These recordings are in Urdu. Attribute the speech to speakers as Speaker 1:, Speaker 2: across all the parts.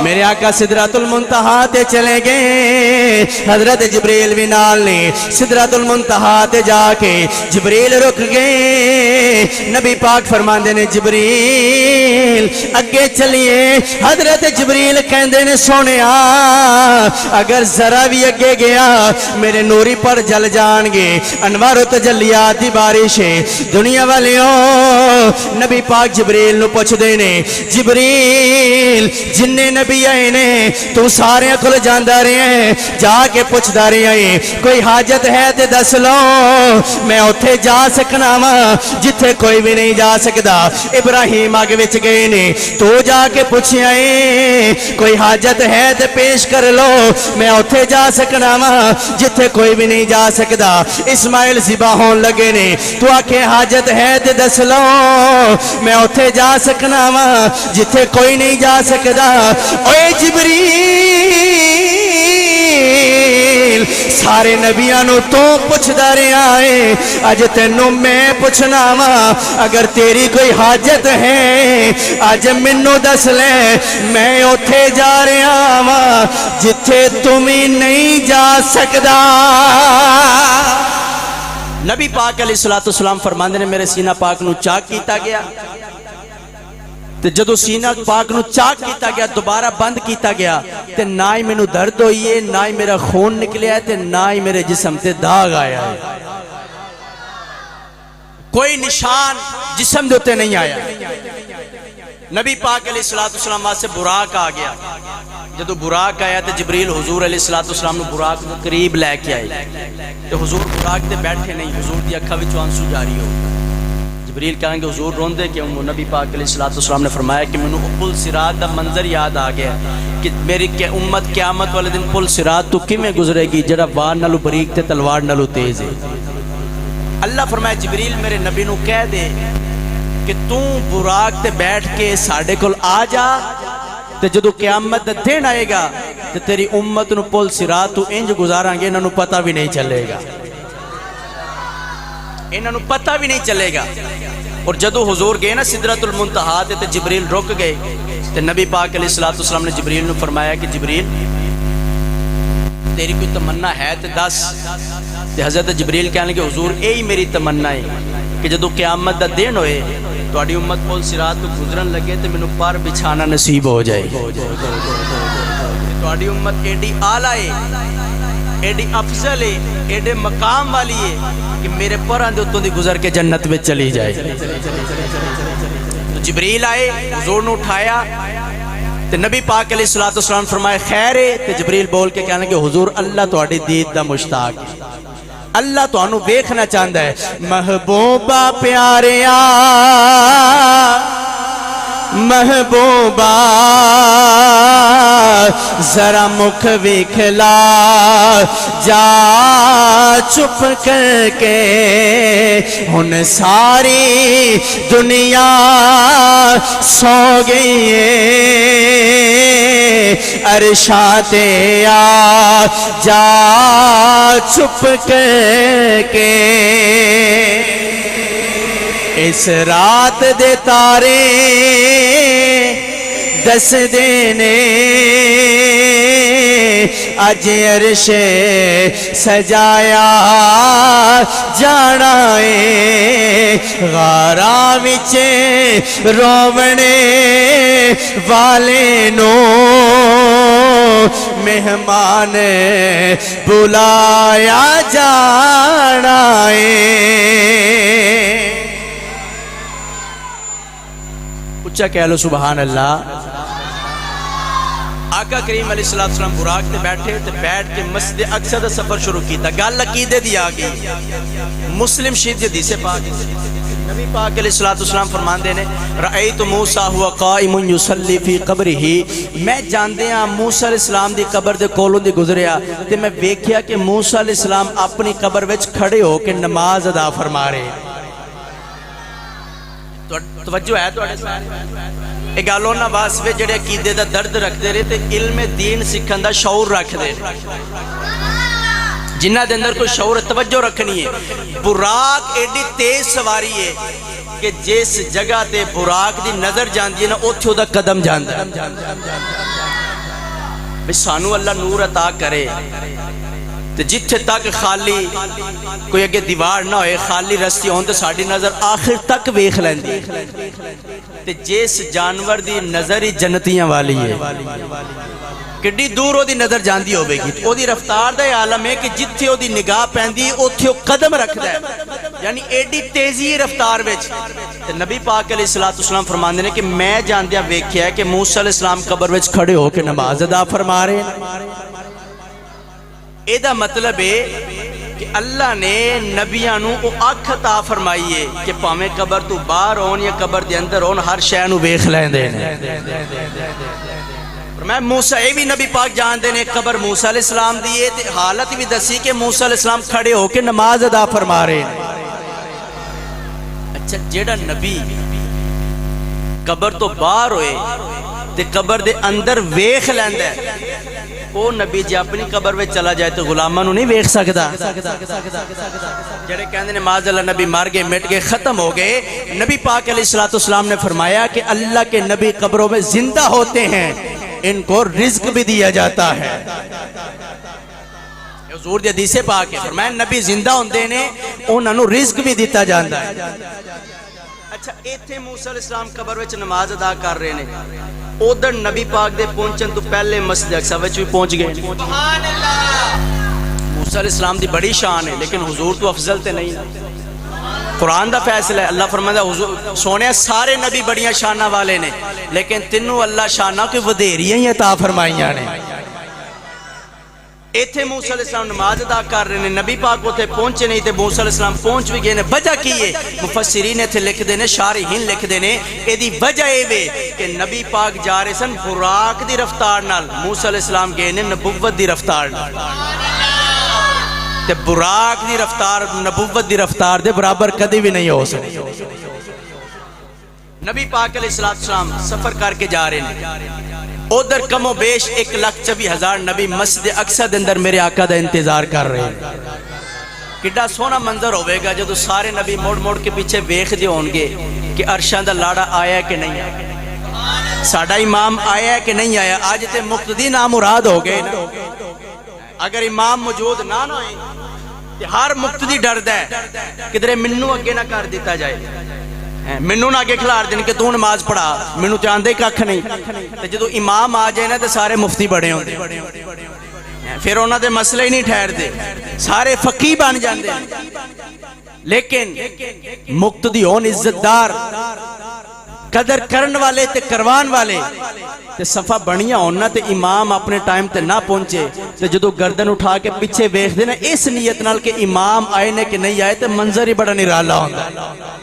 Speaker 1: میرے آقا سدرۃ المنتہا تے چلے گئے، حضرت جبریل بھی نال نے سدرۃ المنتہا تے جا کے جبریل رک گئے۔ نبی پاک فرماندے نے جبریل اگے چلیے، حضرت جبریل کہندے نے سونیا اگر ذرا بھی اگے گیا میرے نوری پر جل جان گے، انوار و تجلیات دی بارش ہے۔ دنیا والیوں نبی پاک جبریل نو پوچھ دے نے، جبریل جننے نبی آئے نے تو سارے کل جاندہ رہے ہیں، جا کے پوچھ دا رہے ہیں کوئی حاجت ہے تے دس لو، میں اتھے جا سکنا ماں جتھے کوئی بھی نہیں جا سکدا۔ ابراہیم آگے وچ گئے نے، تو جا کے پوچھے آئے کوئی حاجت ہے تے پیش کر لو، میں اتھے جا سکنا ماں جتھے کوئی بھی نہیں جا سکدا۔ اسماعیل ذبح ہون لگے نے، تو آکے حاجت ہے تے دس لو، میں اتھے جا سکنا ماں جتھے کوئی نہیں جا سکدا۔ اوے جبریل سارے نبیانو تو پوچھ دارے آئے، آج تینوں میں پوچھنا ماں اگر تیری کوئی حاجت ہے آج منو دس لے، میں اتھے جا رہا ماں جتھے تمہیں نہیں جا سکدا۔ نبی پاک علیہ السلام فرماندے نے میرے سینہ پاک نو چاک کیتا گیا، تے جدو سینہ پاک نو چاک کیتا گیا دوبارہ بند کیتا گیا تے نہ ہی میں نو درد ہوئی ہے، نہ ہی میرا خون نکلیا ہے، تے نہ ہی میرے جسم تے داغ آیا ہے، کوئی نشان جسم دے ہوتے نہیں آیا۔ نبی پاک علیہ السلام واسے براق آ گیا، جدو براق آیا تے جبریل حضور علیہ السلام نے براق کو قریب لے کے آئے، تے حضور براق تے بیٹھے نہیں، حضور دی اکھا وچوں آنسو جاری ہو۔ جبریل کہیں گے حضور رون دے کہ نبی پاک علیہ السلام نے فرمایا کہ میں نے پل صراط دا منظر یاد آ گیا کہ میری امت قیامت والے دن پل صراط تو کیویں گزرے گی جڑا وار نالو بریک تے تلوار نالو تیز ہے۔ اللہ فرمایا جبریل میرے نبی نو کہہ دے کہ تو براق تے بیٹھ کے ساڑھے کل آ جا، تے جدو قیامت دا دن آئے گا تے تیری امت نو پل صراط تو انج گزاراں گے انہاں نو پتہ بھی نہیں چلے گا، انہاں نو پتہ بھی نہیں چلے گا۔ اور جدو حضور گئے نا سدرۃ المنتہا تے جبریل رک گئے تے نبی پاک علیہ السلام نے جبریل نو فرمایا کہ جبریل تیری کوئی تمنا ہے تے دس، تے حضرت جبریل کہنے لگے حضور یہی میری تمنا ہے کہ جدو قیامت دا دن ہوئے تہاڈی امت پل صراط تو گزرن لگے تے مینوں پر بچھانا نصیب ہو جائے، تہاڈی امت ایڈی اعلیٰ ہے، ایڈی افضل ہے، ایڈے مقام والی ہے کہ میرے پران دے اتوں دی گزر کے جنت میں چلی جائے۔ تو جبریل آئے، حضور نے اٹھایا تے نبی پاک علیہ السلام فرمائے خیر ہے، تے جبریل بول کے کہنے کہ حضور اللہ تہاڈی دید دا مشتاق ہے، اللہ تانوں ویکھنا چاہندا ہے۔ محبوبہ پیاریا محبوبہ ذرا مکھ وکھلا جا چپ کر کے، ہن ساری دنیا سو گئی ہے، عرشاں تے آ جا چپ کر کے، اس رات دے تارے دس دینے اج عرش سجایا جانا ہے، غاراں وچ روونے والے نو مہمان بلایا جانا ہے۔ اچھا کہہ لو سبحان اللہ۔ آقا کریم علیہ السلام براق تے بیٹھے تے بیٹھ کے مسجد اقصی دا سفر شروع کیتا، گل عقیدے دی آ گئی، مسلم شریف حدیث پاک نبی پاک علیہ السلام فرماندے نے رأیت موسیٰ ہوا قائم یصلی فی قبرہ، میں جاندیاں موسیٰ علیہ السلام دی قبر دے کولوں دی گزریا تے میں ویکھیا کہ موسیٰ علیہ السلام اپنی قبر وچ کھڑے ہو کے نماز ادا فرما رہے۔ توجہ ہے تو ایک گالونا واسوے جڑے عقیدے دا درد رکھ دے رہے تے علم دین سکھن دا شعور رکھ دے، جنہ دے اندر کوئی شعور توجہ رکھنی ہے۔ براق ایڈی تیز سواری ہے کہ جس جگہ تے براق دی نظر جاندی ہے نا اوتھے دا قدم جاندا ہے۔ بھئی سانو اللہ نور عطا کرے تے جتھے تک خالی کوئی اگے دیوار نہ ہوئے خالی رستی ہون تے ساڑی نظر آخر تک ویکھ لیندی تے جس جانور دی نظر ہی جنتیاں والی ہے کڈی دور او دی نظر جاندی ہوے گی او دی رفتار دا عالم ہے کہ جتھے او دی نگاہ پیندی اوتھے او قدم رکھدا ہے یعنی ایڈی تیزی رفتار وچ تے نبی پاک علیہ الصلوۃ والسلام فرماندے نے کہ میں جاندیا ویکھیا ہے کہ موسیٰ علیہ السلام قبر وچ کھڑے ہو کے نماز ادا فرما رہے ہیں ایدہ مطلب ہے کہ اللہ نے نبیاں نو او اکھ عطا فرمائی ہے کہ پاویں قبر تو باہر ہون یا قبر دے اندر ہون ہر شے نو ویکھ لیندے نے میں موسیٰ اے بھی نبی پاک جان دے نے قبر موسیٰ علیہ السلام دیئے تے حالت بھی دسی کہ موسیٰ علیہ السلام کھڑے ہو کے نماز ادا فرما رہے ہیں اچھا جیڑا نبی قبر تو باہر ہوئے تے قبر دے اندر ویکھ لیندے او نبی جی اپنی قبر میں چلا جائے تو غلاماں نو نہیں ویکھ سکدا جڑے کہندے نے معاذ اللہ نبی مر گئے مٹ گئے ختم ہو گئے نبی پاک علیہ الصلوۃ والسلام نے فرمایا کہ اللہ کے نبی قبروں میں زندہ ہوتے ہیں ان کو رزق بھی دیا جاتا ہے حضور دی حدیث پاک ہے فرمایا نبی زندہ ہوندے نے انہاں نو رزق بھی دیتا جاندا ہے اچھا ایتھے موسیٰ علیہ السلام قبر وچ نماز ادا کر رہے نے ادھر نبی پاک دے پہنچن تو پہلے مسجد اقصی وچ بھی پہنچ گئے سبحان اللہ موسیٰ علیہ السلام دی بڑی شان ہے لیکن حضور تو افضل تے نہیں قرآن دا فیصلہ ہے اللہ فرماتا ہے سونے سارے نبی بڑیاں شانہ والے نے لیکن تینوں اللہ شانہ کے ودھیریاں ہی عطا فرمائیاں نے ایتھے موسیٰ علیہ السلام نماز ادا کر رہے ہیں نبی پاک کو تھے پہنچے نہیں تھے موسیٰ علیہ السلام پہنچ بھی گئے نے وجہ کیے مفسرین تھے لکھ دینے شارحین لکھ دینے ایدی وجہ اے کہ نبی پاک جا رہے سن براق دی رفتار نال موسیٰ علیہ السلام گئے نے نبوت دی رفتار نال تے براق دی رفتار نبوت دی رفتار دے برابر کدی بھی نہیں ہو سکتی نبی پاک علیہ السلام سفر کر کے جا رہے ہیں ادھر کم و بیش 1,24,000 نبی مسجد اقصی دے اندر میرے آقا دا انتظار کر رہے ہیں کڈا سونا منظر ہوئے گا جدو سارے نبی موڑ موڑ کے پیچھے ویکھ دے ہونگے کہ عرشاں دا لاڑا آیا ہے کہ نہیں آیا ساڈا امام آیا ہے کہ نہیں آیا آج تے مقتدی نامراد ہو گئے نا اگر امام موجود نہ ہوئے تے ہر مقتدی ڈردا ہے کدھرے منو اگے نہ کر دیتا جائے منو نہ آگے کھلار دیں کہ تو نماز پڑھا منو تے آندے ککھ نہیں جدو امام آ جائے نا تے سارے مفتی بڑے ہوندے پھر انہاں دے مسئلے ہی نہیں ٹھہر دے سارے فقیہ بن جاندے لیکن مقتدی ہون عزتدار قدر کرن والے تے کروان والے تے صفحہ بڑھیاں ہونا تے امام اپنے ٹائم تے نہ پہنچے تے جدو گردن اٹھا کے پیچھے ویکھ دینا اس نیت نال کہ امام آئے نے کہ نہیں آئے تے منظر ہی بڑا نرالا ہوندا ہے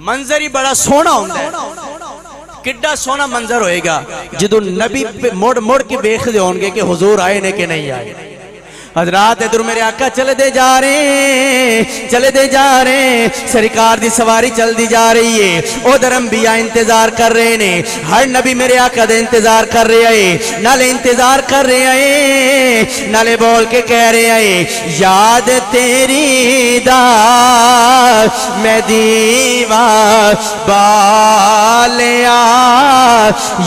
Speaker 1: منظر ہی بڑا سونا ہوندہ ہے کڈا سونا منظر ہوئے گا جدو نبی موڑ موڑ کے ویکھ دے ہونگے کہ حضور آئے نے کہ نہیں آئے حضرات ادھر میرے آقا چلے دے جا رہے ہیں سرکار دی سواری چل دی جا رہی ہے ادھر انبیاء انتظار کر رہے ہیں ہر نبی میرے آقا دے انتظار کر رہے ہیں نالے انتظار کر رہے ہیں نالے بول کے کہہ رہے ہیں یاد تیری دا میں دیوار بالیا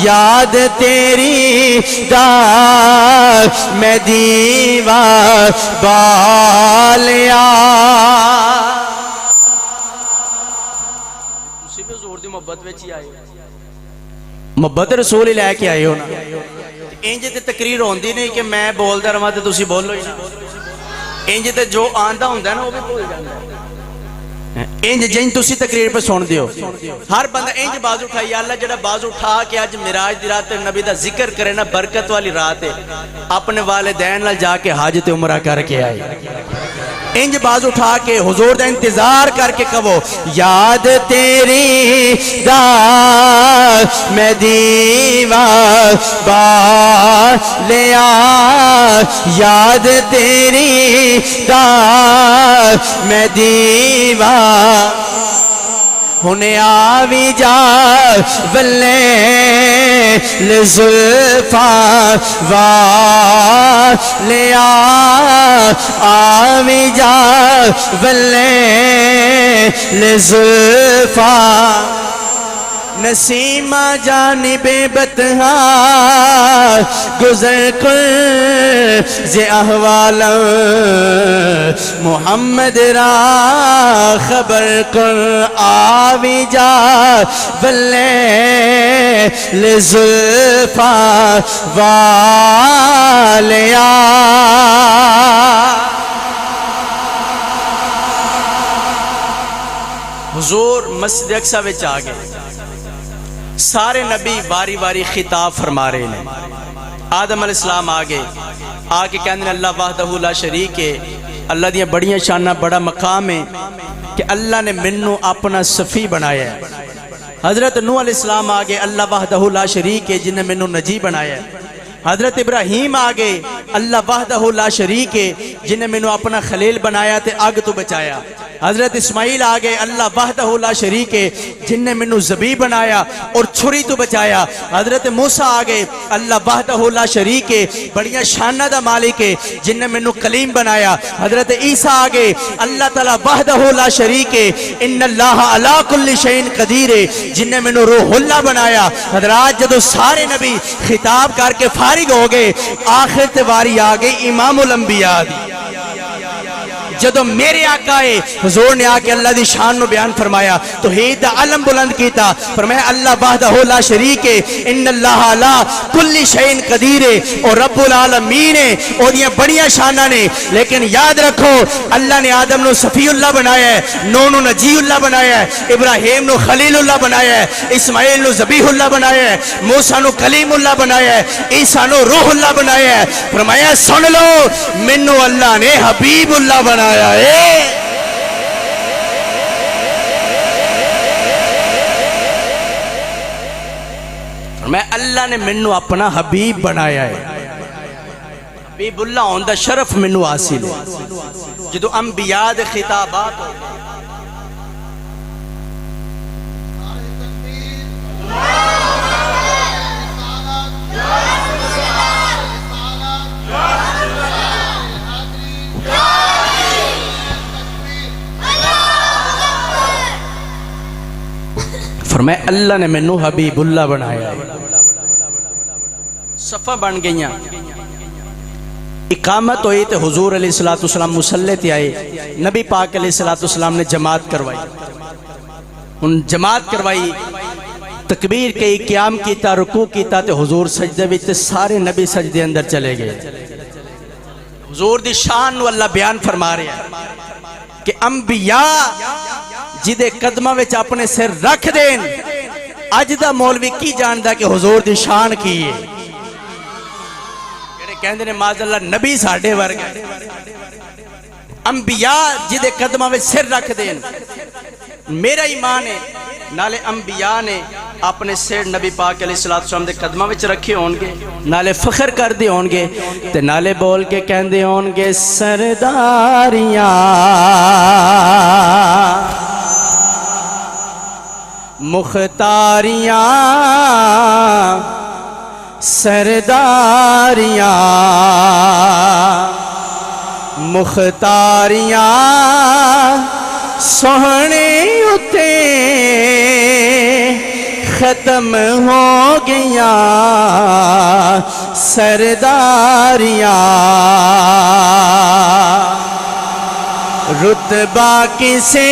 Speaker 1: یاد تیری دا میں دیوار بالیا تسی بھی حضور دی محبت وچ ہی آئے محبت رسول ہی لے کے آئے ہو نا انج تے تقریر ہوندی نہیں کہ میں بولدا رہواں تے تسی بولو ہی نہ انج تے جو آندا ہوندا ہے نا وہ بھی بول جاندا ہے انج جن تسی تقریر پہ سن دیو ہر بندہ انج باز اٹھائی یا اللہ جڑا باز اٹھا کے آج معراج دی رات نبی دا ذکر کرے نا برکت والی رات ہے اپنے والدین نال جا کے حج تے عمرہ کر کے آئے انج باز اٹھا کے حضور دا انتظار کر کے کہو یاد تیری دا میں دیوار بالیا یاد تیری دا میں دیوار ہونے آوی جا ولے لزلفا والیا آوی جا ولے لزلفا نسیمہ جانب بتہا گزر کر زی احوال محمد را خبر کر آوی جا بلے لزلفا والیا حضور مسجد اقصی وچ آ گئے سارے نبی باری باری خطاب فرما رہے ہیں آدم علیہ السلام آگے آگے کہنے اللہ وحدہ لا شریک ہے اللہ دیاں بڑیاں شانہ بڑا مقام ہے کہ اللہ نے منو اپنا صفی بنایا ہے حضرت نوح علیہ السلام آگے اللہ وحدہ لا شریک ہے جن نے منو نجی بنایا ہے حضرت ابراہیم آگے اللہ وحدہ لا شریک ہے جن نے منو اپنا خلیل بنایا تے آگ تو بچایا حضرت اسماعیل آگے اللہ وحدہ لا شریک ہے جن نے منو ذبیح بنایا اور چھری تو بچایا حضرت موسیٰ آگے اللہ وحدہ لا شریک ہے بڑیاں شانہ دا مالک ہے جن نے منو کلیم بنایا حضرت عیسیٰ آگے اللہ تعالیٰ وحدہ لا شریک ہے ان اللہ علی کل شیء قدیر ہے جن نے منو روح اللہ بنایا حضرات جدو سارے نبی خطاب کر کے فارغ ہو گئے آخر تیواری آگئی امام الانبیاء دی جدو میرے آقا ہے حضور نے آکے اللہ دی شان نو بیان فرمایا توحید دا علم بلند کیتا فرمایا اللہ وحدہ لا شریک ہے ان اللہ علی کل شیء قدیر ہے اور رب العالمین ہے اور یہ بڑیاں شانہ نے لیکن یاد رکھو اللہ نے آدم نو صفی اللہ بنایا ہے نوح نو نجی اللہ بنایا ہے ابراہیم نو خلیل اللہ بنایا ہے اسماعیل نو ذبیح اللہ بنایا ہے موسیٰ نو کلیم اللہ بنایا ہے عیسیٰ نو روح اللہ بنایا ہے فرمایا سن لو منو اللہ نے حبیب اللہ بنایا میں اللہ نے منو اپنا حبیب بنایا ہے حبیب اللہ ہوندہ شرف منو حاصل ہے جدو انبیاء دے خطابات ہو فرمایا اللہ نے منو حبیب اللہ بنایا ہے صفہ بن گئیاں اقامت ہوئی تے حضور علیہ السلام مسلح تے آئے نبی پاک علیہ السلام نے جماعت کروائی ان جماعت کروائی تکبیر کئی قیام کیتا رکوع کیتا تے حضور سجدے وچ تے سارے نبی سجدے اندر چلے گئے حضور دی شان نو اللہ بیان فرما رہے ہیں کہ انبیاء جدے قدمہ وچ اپنے سر رکھ دین اج دا مولوی کی جاندہ کہ حضور دی شان کی ہے کہندے نے معاذ اللہ نبی ساڑھے ورگ انبیاء جدے قدمہ وچ سر رکھ دین میرا ایمان ہے نالے انبیاء نے اپنے سر نبی پاک علیہ السلام دے قدمہ وچ رکھے ہونگے نالے فخر کر دے ہونگے تے نالے بول کے کہندے ہونگے سرداریاں مختاریاں سرداریاں مختاریاں سوہنے اتے ختم ہو گیا سرداریاں رتبہ کسے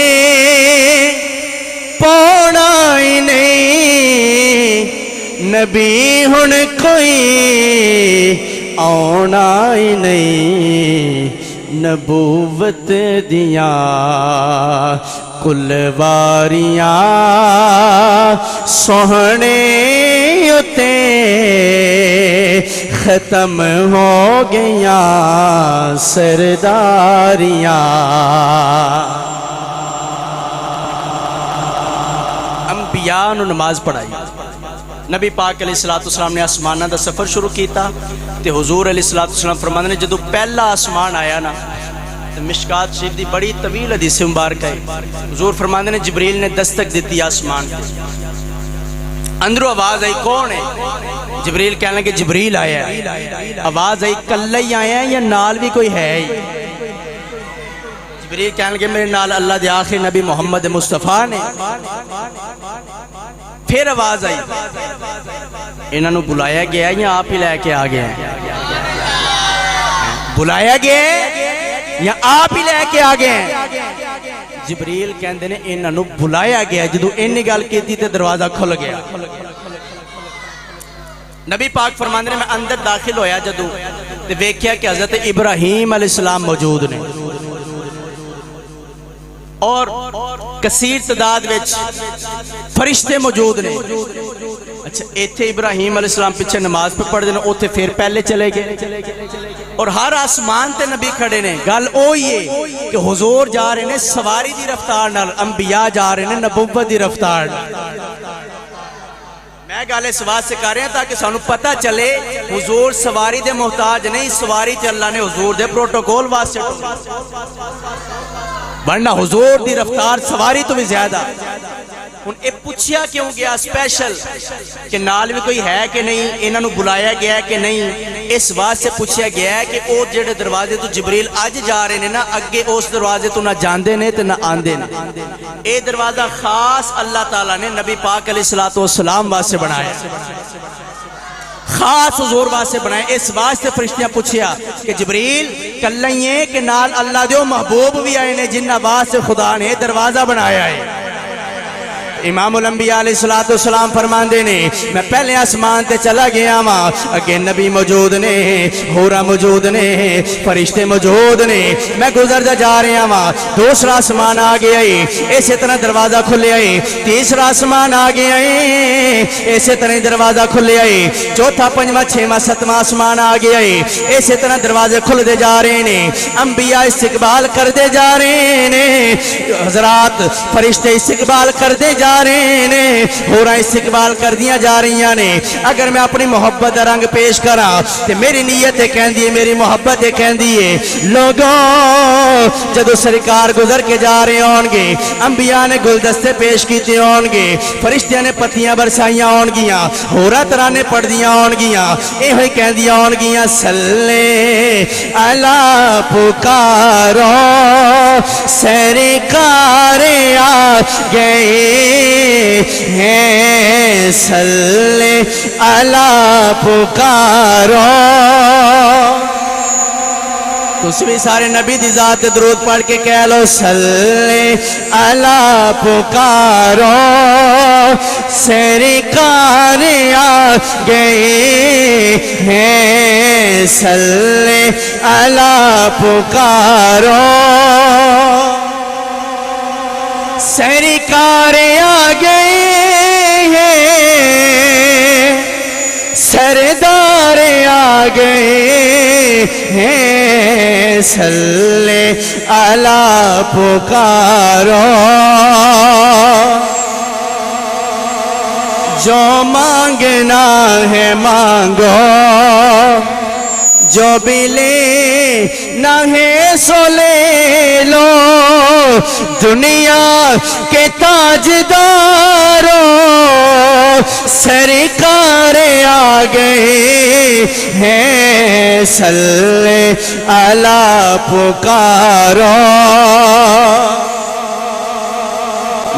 Speaker 1: پونا ہی نہیں نبی ہن کوئی آنا ہی نہیں نبوت دیاں کلواریاں سوہنے اتے ختم ہو گیا سرداریاں انبیاء نے نماز پڑھائی نبی پاک علیہ السلام نے آسمانہ دا سفر شروع کیتا تے حضور علیہ السلام فرماندے نے جدو پہلا آسمان آیا نا تے مشکات شریف دی بڑی طویل حدیث مبارک ہے حضور فرماندے نے جبریل نے دستک دیتی آسمان اندروں آواز آئی کون ہے جبریل کہنے لگے جبریل آیا ہے آواز آئی کلہ ہی آیا ہے یا نال بھی کوئی ہے ہی جبریل کہنے لگے میرے نال اللہ دے آخر نبی محمد مصطفیٰ نے پھر آواز آئی انہوں نے بلایا گیا ہے یا آپ ہی لے کے آ گئے ہیں؟ بلایا گیا ہے یا آپ ہی لے کے آ گئے ہیں؟ جبریل کہندے نے انہوں نے بلایا گیا، جدو انہی گل کیتی تے دروازہ کھل گیا۔ نبی پاک فرماندے نے میں اندر داخل ہویا جدو تے ویکھیا کہ حضرت ابراہیم علیہ السلام موجود نے اور کثیر تعداد وچ فرشتے موجود نے۔ اچھا ایتھے ابراہیم علیہ السلام پیچھے نماز پہ پڑھ دینا، اوتھے پھر پہلے چلے گئے اور ہر آسمان تے نبی کھڑے نے۔ گل اوہی ہے کہ حضور جا رہے نے سواری دی رفتار نال، انبیاء جا رہے نے نبوت دی رفتار نال۔ میں گالے سواد سے کر رہے ہیں تاکہ سانو پتہ چلے حضور سواری دے محتاج نہیں، سواری تے اللہ نے حضور دے پروٹوکول واسطے ورنہ حضور دی رفتار سواری تو بھی زیادہ۔ ان اے پوچھیا کیوں گیا اسپیشل کہ نال بھی کوئی ہے کہ نہیں، انہوں نے بلایا گیا ہے کہ نہیں؟ اس بات سے پوچھیا گیا ہے کہ او جڑے دروازے تو جبریل آج جا رہے ہیں نا، اگے اس دروازے تو نہ جاندے نے تے نہ آندے نے۔ اے دروازہ خاص اللہ تعالیٰ نے نبی پاک علیہ السلام واسطے بنایا، خاص حضور واسطے بنائے۔ اس واسطے فرشتیاں پوچھیا کہ جبریل کلائیں کہ نال اللہ دیو محبوب بھی آئے نے جنہ واسطے خدا نے دروازہ بنایا ہے۔ امام الانبیاء علیہ السلام فرماندے نے میں پہلے آسمان تے چلا گیا ماں، اگے نبی موجود نے، حورا موجود نے، فرشتے موجود نے، میں گزر جا رہا ماں، دوسرا آسمان آ گیا ہے، اسی طرح دروازہ کھلیا ہے، تیسرا آسمان آ گیا ہے، اسی طرح دروازہ کھلیا ہے، چوتھا پنجواں چھواں ستواں آسمان آ گیا ہے، اسی طرح دروازے کھل دے جا رہے ہیں، انبیاء استقبال کر دے جا رہے ہیں، حضرات فرشتے استقبال کر دے جا رہے ہیں، ہورا استقبال کر دیا جا رہی ہیں۔ اگر میں اپنی محبت رنگ پیش کرا تو میری نیت کہندی ہے، میری محبت کہندی ہے لوگوں جدو سرکار گزر کے جا رہے ہون گے، انبیاء نے گلدستے پیش کیتے ہون گے، فرشتیاں نے پتیاں برسائیاں ہون گیاں، ہورا ترانے پڑھ دیا ہون گیاں، اے ہوئی کہہ دیا ہون گیاں صلی اللہ پکارو سرکار آ گئے ہیں، صلی اللہ پکارو۔ تُس بھی سارے نبی دی ذات درود پڑھ کے کہہ لو صلی اللہ پکارو سرکار آ گئے ہیں، صلی اللہ پکارو۔ سرکار آ گئے ہیں، سردار آ گئے ہیں، صلی اللہ پکارو۔ جو مانگنا ہے مانگو، جو بھی لینا ہے سو لے لو، دنیا کے تاجداروں سرکار آ گئے ہیں، صلی اللہ پکارو۔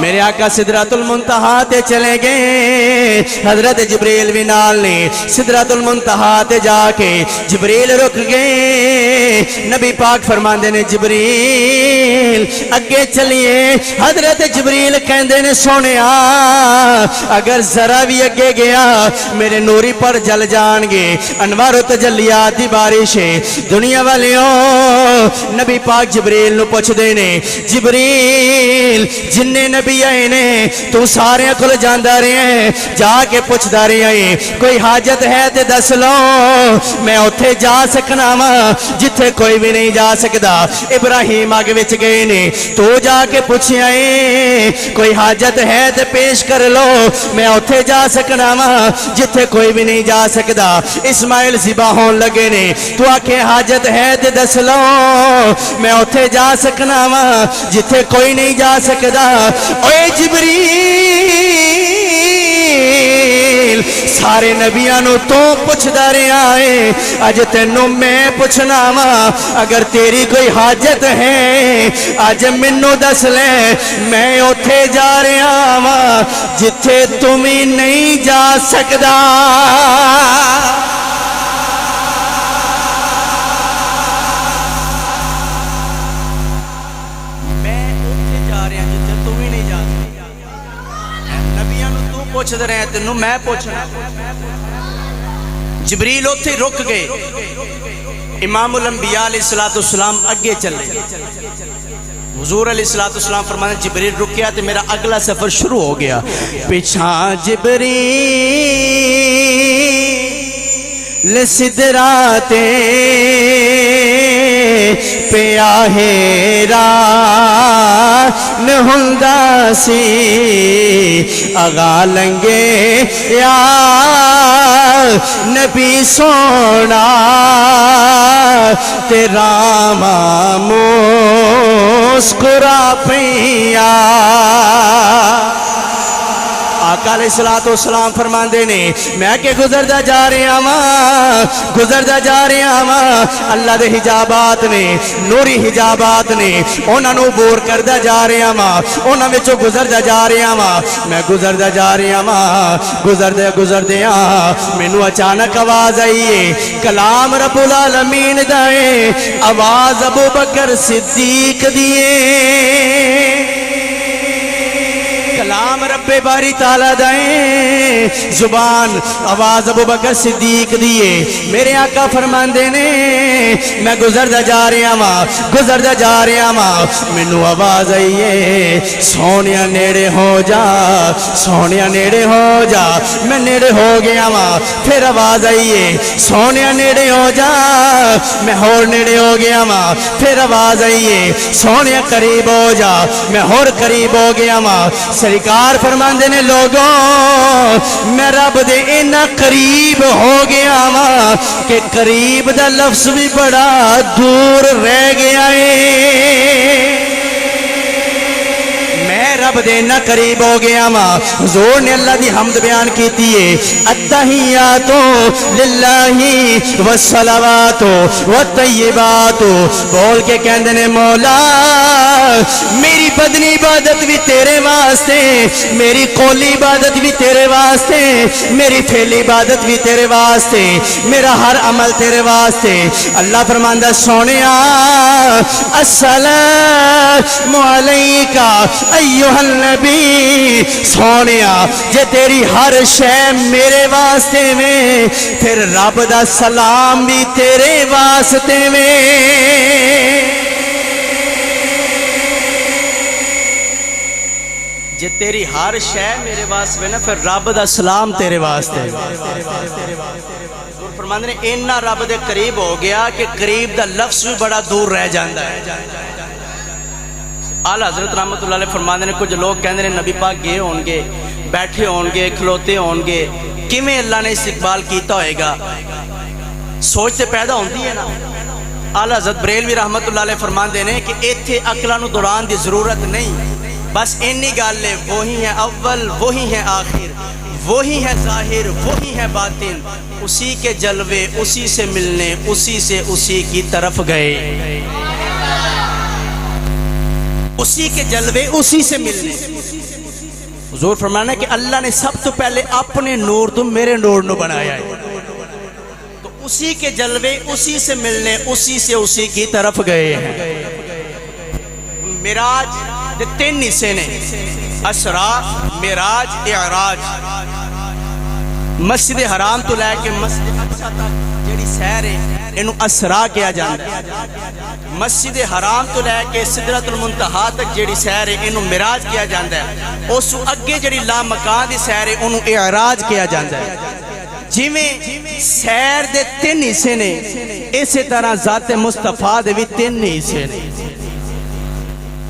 Speaker 1: میرے آقا سدرۃ المنتہا تے چلے گئے، حضرت جبریل بھی نال نے، سدرۃ المنتہا تے جا کے جبریل رک گئے، نبی پاک فرماندے نے جبریل اگے چلیے، حضرت جبریل کہندے نے سونیا اگر ذرا بھی اگے گیا میرے نوری پر جل جان گے، انوار و تجلیات دی بارش ہے۔ دنیا والیوں نبی پاک جبریل نو پوچھ دے نے جبریل جننے نبی آئے نے تو سارے کل جاندہ رہے ہیں، جا کے پوچھ دا رہے ہیں کوئی حاجت ہے تے دس لو، میں اتھے جا سکنا ماں جتھے کوئی بھی نہیں جا سکدا۔ ابراہیم آگے وچ گئے نے، تو جا کے پوچھے آئے کوئی حاجت ہے تے پیش کر لو، میں اتھے جا سکنا ماں جتھے کوئی بھی نہیں جا سکدا۔ اسماعیل ذبح ہون لگے نے، تو آکے حاجت ہے تے دس لو، میں اتھے جا سکنا ماں جتھے کوئی نہیں جا سکدا۔ اے جبریل سارے نبیاں نو تو پوچھدا رہیا ہے اج تینوں میں پوچھنا وا اگر تیری کوئی حاجت ہے اج مینوں دس لے میں اوتھے جا رہا وا جتھے تم ہی نہیں جا سکدا پوچھتے رہے تینوں میں پوچھنا جبریل اتھے رک گئے امام الانبیاء علیہ السلام اگے چلے حضور علیہ السلام فرمانے جبریل رکیا تو میرا اگلا سفر شروع ہو گیا پیچھاں جبریل سدراتے پہ آہیرا نہندا سی اگا لنگے یا نبی سونا تیرا مسکرا پیا آقا علیہ السلام فرماندے نے میں کہ گزردا جا رہا ہاں اللہ دے حجابات نے نوری حجابات نے انہاں نو عبور کردا جا رہا ہاں انہاں وچوں گزردا جا رہا ہاں میں گزردا جا رہا ہاں گزردے مینوں اچانک آواز آئی ہے کلام رب العالمین دا ہے آواز ابو بکر صدیق دی ہے کلام رب باری تعالیٰ دائیں زبان آواز ابو بکر صدیق دیئے میرے آقا فرماندے نے میں گزردہ جا رہا ماں منو آواز آئیے سونیا نیڑے ہو جا میں نیڑے ہو گیا ماں پھر آواز آئیے سونیا نیڑے ہو جا میں ہور نیڑے ہو گیا ماں پھر آواز آئیے سونیا قریب ہو جا میں ہور قریب ہو گیا ماں سرکار فرماندے نے لوگوں میں رب دے اینا قریب ہو گیا ماں کہ قریب دا لفظ بھی بڑا دور رہ گیا ہے رب دینا قریب ہو گیا ماں حضور نے اللہ دی حمد بیان کیتی ہے التحیاتو للہ والصلواتو والطیباتو بول کے کہندے نے مولا میری بدنی عبادت بھی تیرے واسطے میری قولی عبادت بھی تیرے واسطے میری فعلی عبادت بھی تیرے واسطے میرا ہر عمل تیرے واسطے اللہ فرماندہ سونیا السلام علیکہ ایوہ النبی سونیا جے تیری ہر شے میرے واسطے میں پھر رب دا سلام بھی تیرے واسطے میں جے تیری ہر شے میرے واسطے نا پھر رب دا سلام تیرے واسطے فرماندے نے اینا رب دے قریب ہو گیا کہ قریب دا لفظ بھی بڑا دور رہ جاندہ ہے آل حضرت رحمت اللہ علیہ فرماندے نے کچھ لوگ کہندے نے نبی پاک گئے ہونگے بیٹھے ہونگے کھلوتے ہونگے کیویں اللہ نے استقبال کیتا ہوئے گا سوچ سے پیدا ہوندی ہے نا آل حضرت بریلوی رحمت اللہ علیہ فرماندے نے کہ ایتھے عقلاں نو دوران دی ضرورت نہیں بس انی گل ہے وہی ہے اول وہی ہے آخر وہی ہے ظاہر وہی ہے باطن اسی کے جلوے اسی سے ملنے اسی سے اسی کی طرف گئے اسی کے جلوے اسی سے ملنے حضور فرمانا ہے کہ اللہ نے سب تو پہلے اپنے نور تو میرے نور نو بنایا ہے تو اسی کے جلوے اسی سے ملنے اسی سے اسی کی طرف گئے ہیں معراج دے 3 حصے نے اسرا معراج اعراج مسجد حرام تو لے کے مسجد اقصی تک جڑی سیر ہے انہوں اسرا کیا جاندہ ہے مسجد حرام تو لے کے سدرۃ المنتہا تک جڑی سیر ہے انہوں معراج کیا جاندہ ہے اس اگے جڑی لا مکان دی سیر ہے انہوں اعراج کیا جاندہ ہے جی میں سیر دے 3 حصے نے اسی طرح ذات مصطفیٰ دے بھی 3 حصے نے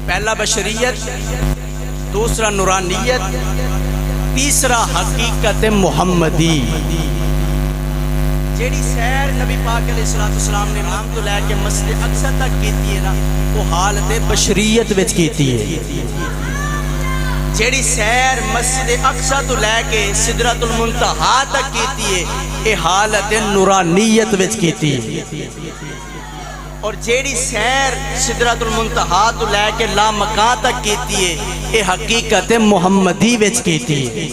Speaker 1: پہلا بشریت دوسرا نورانیت تیسرا حقیقت محمدی جیڑی سیر نبی پاک علیہ السلام نے نام تو لے کے مسجد اقصی تک کیتی ہے نا وہ حالت بشریت وچ کیتی ہے جیڑی سیر مسجد اقصی تو لے کے سدرۃ المنتہا تک کیتی ہے اے حالت نورانیت وچ کیتی ہے، اور جیڑی سیر سدرۃ المنتہا تو لے کے لامکان تک کیتی ہے اے حقیقت محمدی وچ کیتی ہے۔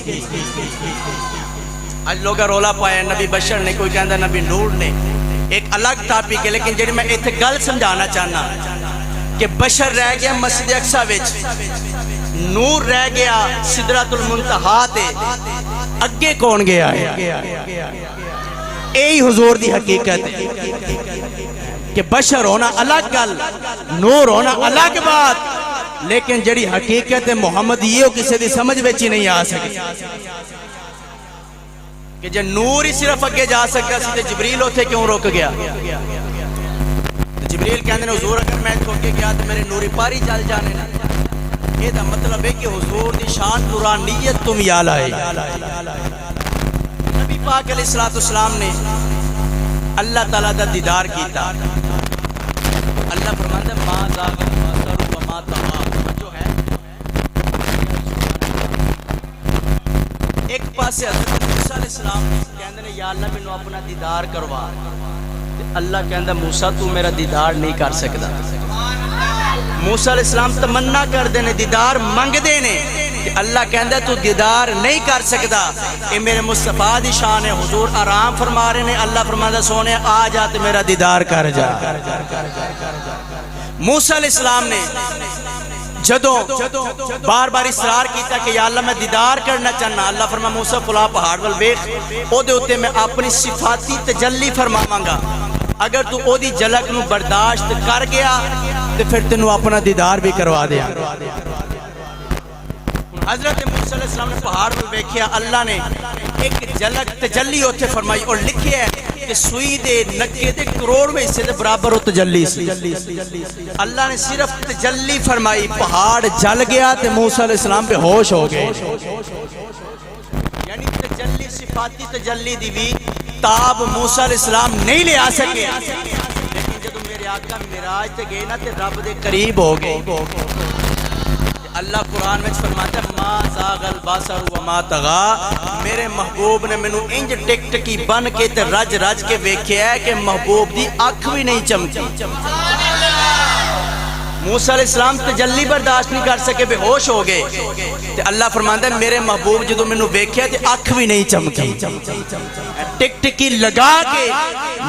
Speaker 1: آج لوگا رولا پایا نبی بشر نے، کوئی کہندا نبی نور نے، ایک الگ ٹاپک ہے، لیکن جیڑی میں ایتھے گل سمجھانا چاہنا کہ بشر رہ گیا مسجد اقصی وچ، نور رہ گیا سدرۃ المنتہا تے، اگے کون گیا ہے؟ یہی حضور دی حقیقت ہے کہ بشر ہونا الگ گل، نور ہونا الگ بات، لیکن جڑی حقیقت محمد یہ کسی دی سمجھ وچ ہی نہیں آ سکتی کہ جے نور ہی صرف اگے جا سکتا سی تے جبریل اوتھے کیوں رک گیا؟ جبریل کہندے نے حضور اگر میں چھوڑ کے گیا تو میرے نوری پاری چل جانے نا۔ یہ دا مطلب ہے کہ حضور دی شان نورانیت تم یال آئے۔ نبی پاک علیہ السلام نے اللہ تعالیٰ دا دیدار کیتا، اللہ فرماتا ہے ما زاغ البصر وما طغى، جو ہے ایک پاسے حضرت موسیٰ علیہ السلام کہندے نے یا اللہ مینوں اپنا دیدار کروا، اللہ کہندا موسیٰ تو میرا دیدار نہیں کر سکدا۔ موسیٰ علیہ السلام تمنا کر دینے، دیدار منگ دینے، کہ اللہ کہندا تو دیدار نہیں کر سکدا، اے میرے مصطفیٰ دی شان ہے۔ حضور آرام فرما رہے نے، اللہ فرماتا سونے آ جا تے میرا دیدار کر جا۔ موسیٰ علیہ السلام نے جدوں بار بار اصرار کیتا کہ یا اللہ میں دیدار کرنا چاہنا، اللہ فرما موسیٰ فلاں پہاڑ ول ویکھ، او دے اوتے میں اپنی صفاتی تجلی فرماواں گا، اگر تو او دی جھلک نو برداشت کر گیا تو پھر تینوں اپنا دیدار بھی کروا دیا۔ حضرت موسیٰ علیہ السلام نے پہاڑ پر ویکھیا، اللہ نے ایک جھلک تجلی اوتھے فرمائی اور لکھیا ہے کہ سوئی دے نکے دے کروڑویں حصے دے برابر وہ تجلی سی۔ اللہ نے صرف تجلی فرمائی، پہاڑ جل گیا تے موسیٰ علیہ السلام بے ہوش ہو گئے۔ یعنی تجلی صفاتی تجلی دی بھی تاب موسیٰ علیہ السلام نہیں لے آ سکے، لیکن جب میرے آقا معراج تے گئے نا تے رب دے قریب ہو گئے۔ اللہ قرآن میں فرماتا ہے ما زاغ البصر وما طغى، میرے محبوب نے مینوں انج ٹک ٹکی بن کے تے رج رج کے ویکھیا ہے کہ محبوب دی اکھ بھی نہیں چمکی۔ موسیٰ علیہ السلام تجلی برداشت نہیں کر سکے، بے ہوش ہو گئے، تے اللہ فرماتا ہے میرے محبوب جدو مینوں ویکھیا تے اکھ بھی نہیں چمکی، ٹک ٹکی لگا کے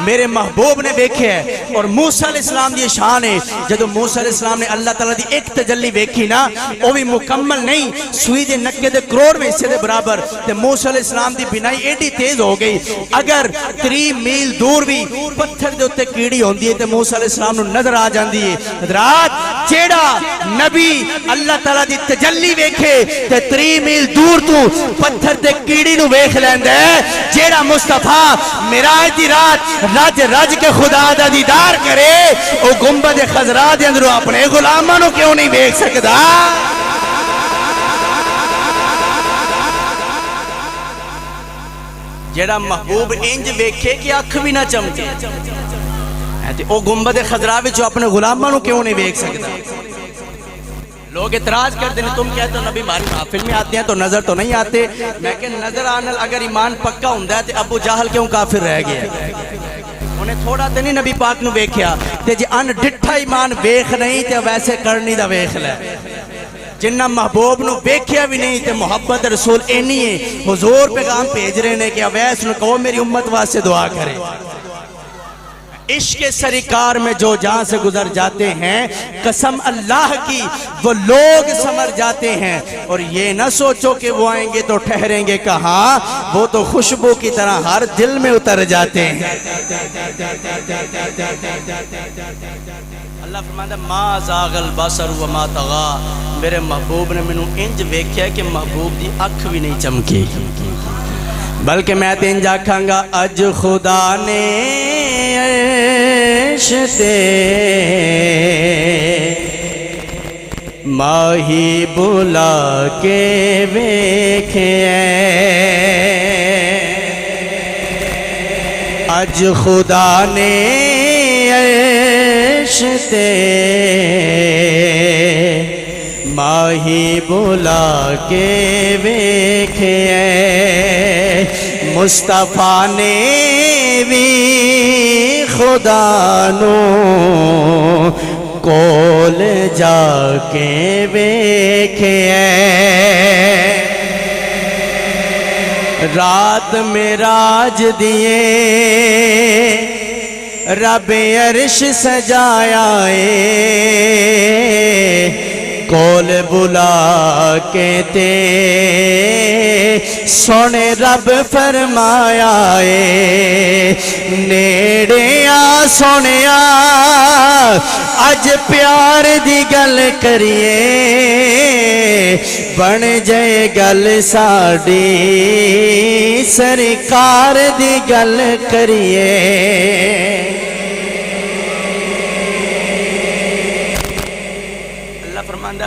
Speaker 1: میرے محبوب نے ویکھیا ہے۔ اور موسیٰ علیہ السلام دی شان ہے، جدو موسیٰ علیہ السلام نے اللہ تعالیٰ دی ایک تجلی ویکھی نا، وہ بھی مکمل نہیں، سوئی دے نکے دے کروڑویں حصے دے برابر، تے موسیٰ علیہ السلام دی بینائی ایڈی تیز ہو گئی، اگر 3 میل دور بھی پتھر دے اوتے کیڑی ہوندی ہے تے موسیٰ علیہ السلام نو نظر آ جاندی ہے۔ حضرات جیڑا نبی اللہ تعالیٰ دی تجلی ویکھے تے 3 میل دور تو پتھر تے کیڑی نو ویکھ لیندا ہے، جیڑا مصطفیٰ معراج دی رات رج رج کے خدا دا دیدار کرے او گنبد خضرا دے اندروں اپنے غلاماں نو کیوں نہیں ویکھ سکدا؟ جیڑا محبوب انج ویکھے کہ اکھ بھی نہ چمکے، او گنبد خضرا وچ اپنے غلاماں نو کیوں نہیں ویکھ سکدا؟ لوگ اعتراض کرتے ہیں، تم کہتے ہو نبی ہماری محفل میں آتے ہیں تو نظر تو نہیں آتے۔ میں کہ نظر آنے اگر ایمان پکا ہوندا ہے تے ابو جہل کیوں کافر رہ گیا؟ انہیں تھوڑا تے نہیں نبی پاک نو ویکھیا، تے جے ان ڈٹھا ایمان ویکھ نہیں تے ویسے کرنی دا ویکھ لے۔ جنہ محبوب نو ویکھیا بھی نہیں تے محبت رسول اینی ہے، حضور پیغام بھیج رہے نے کہ اویس نو کہو میری امت واسطے دعا کرے۔ عشق سرکار میں جو جہاں سے گزر جاتے ہیں، قسم اللہ کی وہ لوگ سمر جاتے ہیں، اور یہ نہ سوچو کہ وہ آئیں گے تو ٹھہریں گے کہاں، وہ تو خوشبو کی طرح ہر دل میں اتر جاتے ہیں۔ اللہ فرماتا ہے ما زاغ البصر وما طغى، میرے محبوب نے مینوں انج ویکھیا کہ محبوب دی اکھ بھی نہیں چمکی، بلکہ میں تے انج آکھاں گا اج خدا نے عشتے ماہی بلا کے ویکھے، اج خدا نے عشتے ماہی بلا کے ویکھے مصطفیٰ نے بھی خدا نو کول جا کے ویکھے رات معراج دیے رب عرش سجایا کول بلا کے تے سونے رب فرمایا نیڑے آ سونے اج پیار دی گل کریے بن جائے گل ساڈی سرکار دی گل کریے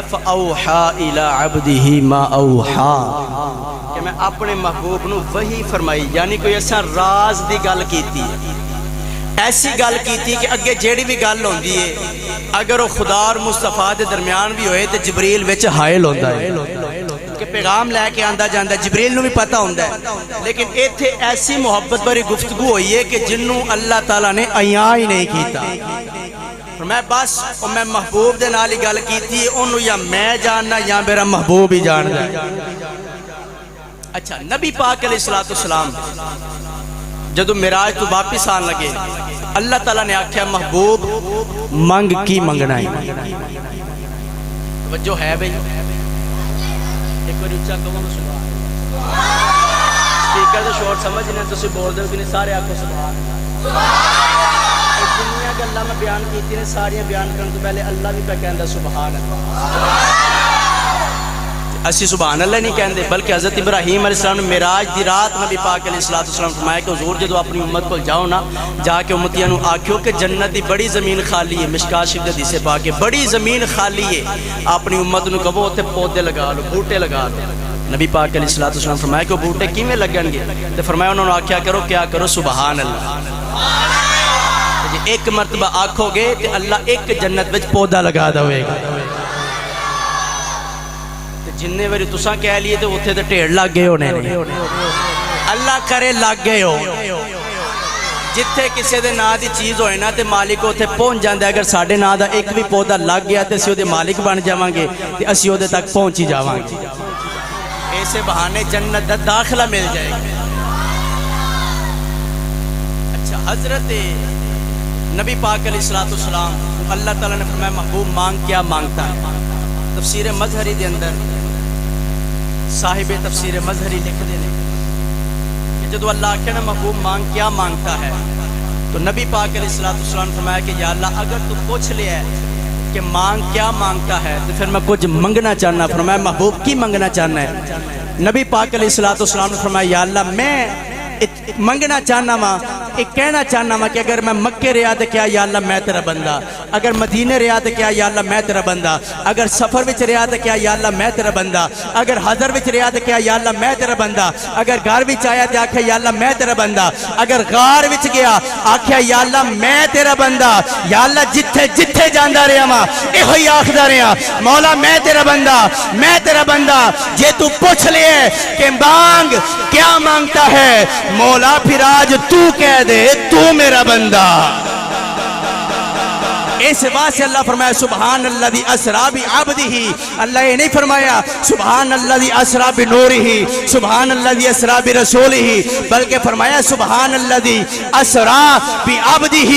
Speaker 1: فَأَوْحَا إِلَىٰ عَبْدِهِ مَا أَوْحَا کہ میں اپنے محبوب نو وہی فرمائی یعنی کوئی ایسا راز دی گل کیتی ہے ایسی گل کیتی کہ اگے جیڑی بھی گل ہوندی ہے اگر وہ خدا اور مصطفیٰ دے درمیان بھی ہوئے تو جبریل وچ حائل ہوندا ہے کہ پیغام لے کے آندا جاندا ہے جبریل نو بھی پتہ ہوندا ہے لیکن ایتھے ایسی محبت بری گفتگو ہوئی ہے کہ جنوں اللہ تعالیٰ نے عیاں ہی نہیں کیتا میں بس میں محبوب دے نال ہی گل کیتی ہے انہوں یا میں جاننا یا میرا محبوب ہی جاننا ہے اچھا نبی پاک علیہ السلام جدو معراج تو واپس آن لگے اللہ تعالیٰ نے آکھیا محبوب منگ کی منگنا ہے توجہ ہے بھئی ایک بار اچھا کہو سبحان سپیکر دے شورٹ سمجھ نہیں تو بول دے کہ سارے آکھو سبحان دنیا کے اللہ میں بیان کیتی نے ساری بیان کرنے تو پہلے اللہ بھی پہ کہندہ سبحان اللہ اسی سبحان اللہ نہیں کہندے بلکہ حضرت ابراہیم علیہ السلام نے معراج دی رات نبی پاک علیہ السلام فرمایا کہ حضور جدو اپنی امت کو جاؤ نا جا کے امتیاں نو آکھیو کہ جنت دی بڑی زمین خالی ہے مشکات شریف حدیث پاک ہے بڑی زمین خالی ہے اپنی امت نو کہو اوتھے پودے لگا لو بوٹے لگا دو نبی پاک علیہ السلام فرمایا کہ بوٹے کیویں لگن گے تے فرمایا انہوں نے آکھیا کرو کیا کرو سبحان اللہ ایک مرتبہ آکھو گے کہ اللہ ایک جنت وچ پودا لگا دوے گا جننے وری تساں کہہ لیے تے اوتھے تے ڈھیر لگ گئے ہونے اللہ کرے لگ گئے ہو جتھے کسے دے نا دی چیز ہوئے نا تے مالک اوتھے پہنچ جاندا ہے اگر ساڈے نا دا ایک بھی پودا لگ گیا تے اسی دے مالک بن جاواں گے تے اسی اودے تک پہنچ ہی جاواں گے ایسے بہانے جنت دا داخلہ مل جائے گا اچھا حضرت نبی پاک علیہ السلام اللہ تعالیٰ نے فرمایا محبوب مانگ کیا مانگتا ہے تفسیر مظہری دے اندر صاحب تفسیر مظہری لکھ دے کہ جدو اللہ آکھے نا محبوب مانگ کیا مانگتا ہے تو نبی پاک علیہ السلام نے فرمایا کہ یا اللہ اگر تو پوچھ لیا ہے کہ مانگ کیا مانگتا ہے تو پھر میں کچھ منگنا چاہنا فرمایا محبوب کی منگنا چاہنا ہے نبی پاک علیہ السلام نے فرمایا یا اللہ میں منگنا چاہنا ماں ایک کہنا چاہنا ماں کہ اگر میں مکہ رہا تو کیا یا اللہ میں تیرا بندہ اگر مدینے رہا تو کیا یا اللہ میں تیرا بندہ اگر سفر وچ رہا تو کیا یا اللہ میں تیرا بندہ اگر حضر وچ رہا تو کیا یا اللہ میں تیرا بندہ اگر گھر وچ آیا تو آکھیا یا اللہ میں تیرا بندہ اگر غار وچ گیا آکھیا یا اللہ میں تیرا بندہ یا اللہ جتھے جتھے جاندا رہا ماں ایہی آکھدا رہا مولا میں تیرا بندہ جے تو پوچھ لے کہ مانگ کیا مانگتا ہے مولا پھر آج تو کہہ دے تو میرا بندہ اس بات سے اللہ فرمایا سبحان الذی اسرا بعبدہ اللہ یہ نہیں فرمایا سبحان الذی اسرا بنورہ سبحان الذی اسرا برسولہ بلکہ فرمایا سبحان الذی اسرا بعبدہ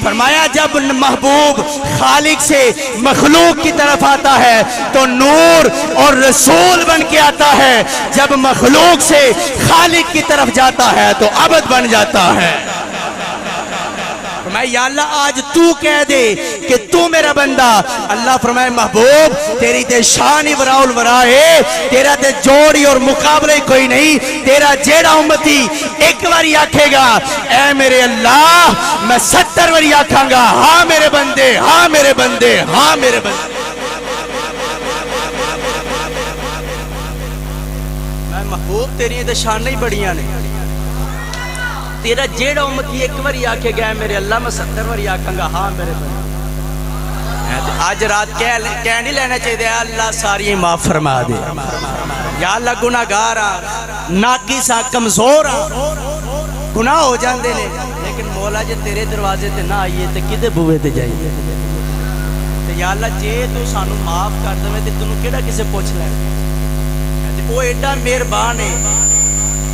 Speaker 1: فرمایا جب محبوب خالق سے مخلوق کی طرف آتا ہے تو نور اور رسول بن کے آتا ہے جب مخلوق سے خالق کی طرف جاتا ہے تو عبد بن جاتا ہے فرمایا یا اللہ آج تو کہہ دے کہ تو میرا بندہ اللہ فرمائے محبوب تیری تے شان وراء الورا ہے تیرا تے جوڑی اور مقابلے کوئی نہیں تیرا جیڑا امتی ایک باری آکھے گا اے میرے اللہ میں 70 باری آکھاں گا ہاں میرے بندے ہاں میرے بندے ہاں میرے بندے میں محبوب تیری تے شان نہیں بڑیاں نے تیرا جیڑا امتی ایک باری آکھے گا میرے اللہ میں 70 باری آکھاں گا ہاں میرے بندے آج رات کہہ نہیں لینا چاہیے اللہ ساری معاف فرما دے یا اللہ گناہگار ناقص سا کمزور گناہ ہو جاندے نے لیکن مولا جے تیرے دروازے تے نہ آئیے تے کدے بوئے تے جائیے تے یا اللہ جے تو سانو معاف کر دے تے تینوں کیڑا کسے پوچھ لے وہ ایڈا مہربان ہے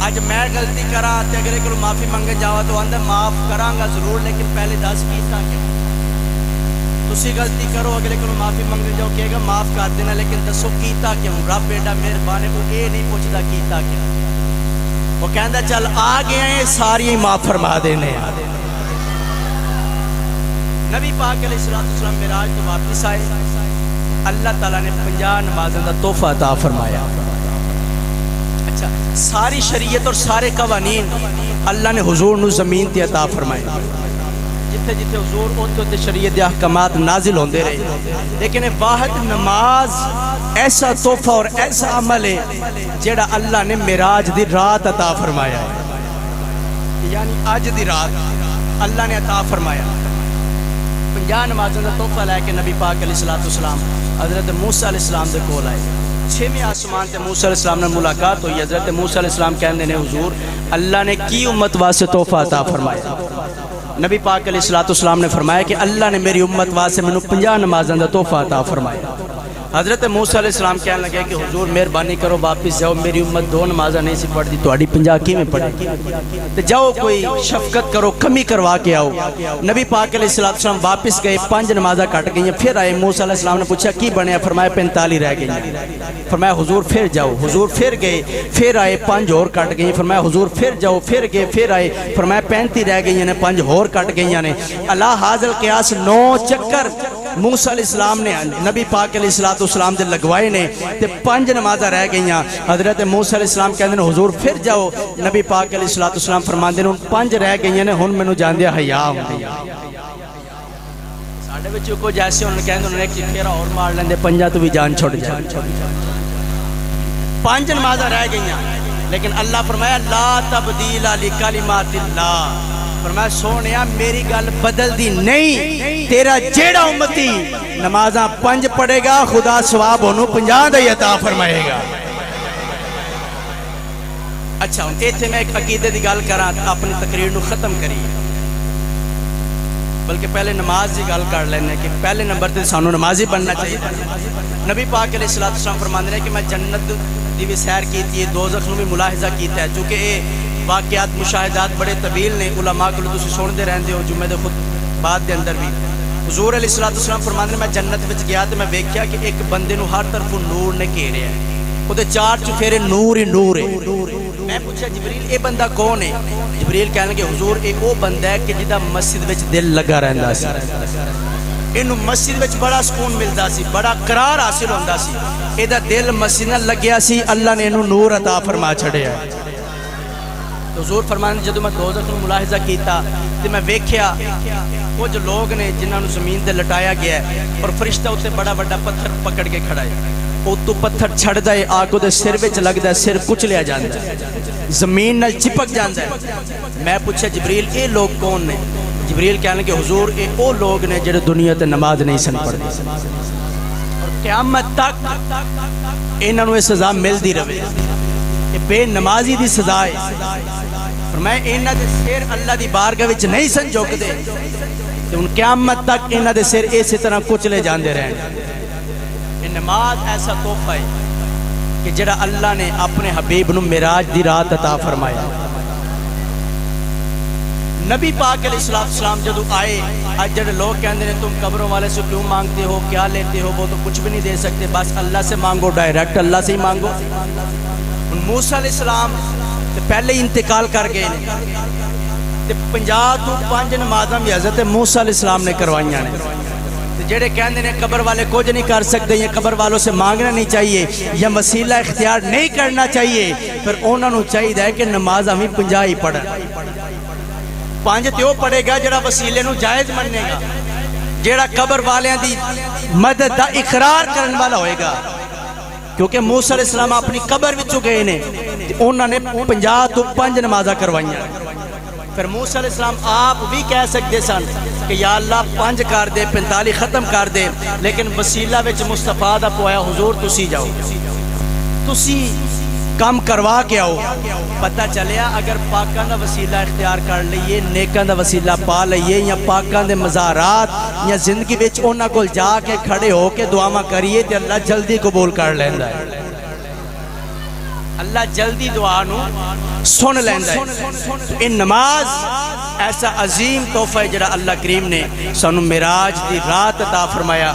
Speaker 1: اج میں غلطی کرا تے اگر کوئی معافی منگے جاوا تو آندا معاف کراں گا ضرور لیکن پہلے دس کیتا کیا تسی غلطی کرو اگلے کو معافی منگے جاؤ کہے گا معاف کر دینا لیکن دسو کیتا کیوں رب ایڈا مہربان ہے وہ یہ نہیں پوچھتا کیتا کیا وہ کہندا چل آ گئے ہیں ساری معاف فرما دینے نبی پاک علیہ السلام معراج تو واپس آئے اللہ تعالیٰ نے 50 نمازوں کا تحفہ عطا فرمایا اچھا ساری شریعت اور سارے قوانین اللہ نے حضور نو زمین تے عطا فرمائے جتھے جتھے حضور اوتھے شریعت دے احکامات نازل ہوندے رہے لیکن واحد نماز ایسا تحفہ اور ایسا عمل ہے جڑا اللہ نے معراج دی رات عطا فرمایا ہے یعنی آج دی رات اللہ نے عطا فرمایا 50 نمازوں کا تحفہ لے کے نبی پاک علیہ السلام حضرت موسیٰ علیہ السلام دے کول آئے 6ویں آسمان تے موسیٰ علیہ السلام نے ملاقات ہوئی حضرت موسیٰ علیہ السلام کہندے نے حضور اللہ نے کی امت واسطے تحفہ عطا فرمایا نبی پاک علیہ السلام نے فرمایا کہ اللہ نے میری امت واسطے میں 50 نمازوں کا تحفہ عطا فرمایا حضرت موسیٰ علیہ السلام کہنے لگے کہ حضور مہربانی کرو واپس جاؤ میری امت 2 نمازیں نہیں سی پڑھتی تہاڈی 50 کیویں پڑھے تے جاؤ کوئی شفقت کرو کمی کروا کے آؤ نبی پاک علیہ السلام واپس گئے 5 نمازیں کٹ گئیں پھر آئے موسیٰ علیہ السلام نے پوچھا کی بنیا فرمایا 45 رہ گئی فرمایا حضور پھر جاؤ حضور پھر گئے پھر آئے 5 اور کٹ گئیں فرمایا حضور پھر جاؤ پھر گئے پھر آئے فرمایا 35 رہ گئی نے 5 اور کٹ گئی نے اللہ حاضر قیاس 9 چکر موسیٰ علیہ السلام نے نبی پاک علیہ السلام دے لگوائے نے تے 5 نمازیں رہ گئیاں حضرت موسیٰ علیہ السلام کہندے نے حضور پھر جاؤ نبی پاک علیہ السلام فرماندے نے 5 رہ گئیاں نے ہن مینوں جاندے حیا ہوندی ساڈے وچ کوئی جیسے انہوں نے کہندے انہوں نے ایک پھیرا اور مار لیندے 5 تو بھی جان چھوڑ جائے 5 نمازیں رہ گئیاں لیکن اللہ فرمایا لا تبدیل لکلمات اللہ فرمایا سونیا میری گل بدل دی نہیں تیرا جیڑا امتی نمازاں 5 پڑھے گا خدا ثواب انہوں 50 دا عطا فرمائے گا اچھا ایتھے میں ایک عقیدے دی گل کراں اپنی تقریر نو ختم کری بلکہ پہلے نماز دی گل کر لینے کہ پہلے نمبر تے سانو نمازی بننا چاہیے نبی پاک علیہ السلام فرماندے ہیں کہ میں جنت دی بھی سیر کیتی ہے دوزخ نو بھی ملاحظہ کیتا ہے چونکہ اے واقعات مشاہدات بڑے طویل نے علماء کو تسی سنتے رہندے ہو جمعے دے خود بعد دے اندر بھی حضور علیہ السلام فرماندے میں جنت وچ گیا تے میں ویکھیا کہ ایک بندے نو ہر طرف نور نے گھیریا ہے اودے 4 چفیرے نور ہی نور ہے میں پوچھا جبریل اے بندہ کون ہے جبریل کہنے کہ حضور اے او بندہ ہے کہ جدا مسجد وچ دل لگا رہندا سی اینو مسجد وچ بڑا سکون ملدا سی بڑا قرار حاصل ہوندا سی اے دا دل مسجد نال لگیا سی اللہ نے اینو نور عطا فرما چھڑیا حضور فرمانے جدو میں دوزخ کو ملاحظہ کیتا تے میں ویکھیا کچھ لوگ نے جنہاں نو زمین تے لٹایا گیا ہے اور فرشتہ اسے بڑا بڑا پتھر پکڑ کے کھڑا ہے او تو پتھر چھڑدا ہے آگو دے سر وچ لگدا ہے سر کچلیا جاندا ہے زمین نال چپک جاندا ہے میں پوچھا جبریل اے لوگ کون نے جبریل کہنے کہ حضور اے او لوگ نے جڑے دنیا تے نماز نہیں سن پڑھدے اور قیامت تک انہاں نو سزا ملدی رہے کہ بے نمازی دی سزا ہے فرمایا انہاں دے سر اللہ دی بارگاہ وچ نہیں سن جھکدے تے ہن قیامت تک انہاں دے سر اسی طرح کچلے جاندے رہن یہ نماز ایسا تحفہ ہے کہ جڑا اللہ نے اپنے حبیب نو معراج دی رات عطا فرمایا نبی پاک علیہ السلام جدو آئے آج جڑے لوگ کہندے ہیں تم قبروں والے سے کیوں مانگتے ہو کیا لیتے ہو وہ تو کچھ بھی نہیں دے سکتے بس اللہ سے مانگو ڈائریکٹ اللہ سے ہی مانگو موسیٰ علیہ السلام پہلے ہی انتقال کر گئے 50 تو 5 نمازاں بھی حضرت موسیٰ علیہ السلام نے کروائیاں نے جڑے کہندے ہیں قبر والے کچھ نہیں کر سکتے یہ قبر والوں سے مانگنا نہیں چاہیے یا وسیلہ اختیار نہیں کرنا چاہیے پھر انہوں نے چاہیے کہ نماز ہمیں 50 ہی پڑھیں 5 تے وہ پڑھے گا جڑا وسیلے نو جائز مننے گا جڑا قبر والیاں دی مدد دا اقرار کرن والا ہوئے گا کیونکہ موسیٰ علیہ السلام اپنی قبر وچوں گئے نے انہوں نے 50 تو 5 نمازاں کروائیاں پھر موسیٰ علیہ السلام آپ بھی کہہ سکتے سن کہ یا اللہ 5 کر دے 45 ختم کر دے، لیکن وسیلہ وچ مصطفیٰ دا پویا حضور تسی جاؤ، تسی کام کروا کے آؤ۔ پتہ چلیا اگر پاکاں دا وسیلہ اختیار کر لئیے، نیکاں دا وسیلہ پا لئیے، یا پاکاں دے مزارات یا زندگی وچ انہاں کول جا کے کھڑے ہو کے دعاواں کریے تے اللہ جلدی قبول کر لیندا ہے، اللہ جلدی دعا نو سن لیندا ہے۔ ان نماز ایسا عظیم تحفہ ہے جڑا اللہ کریم نے سانو معراج دی رات عطا فرمایا۔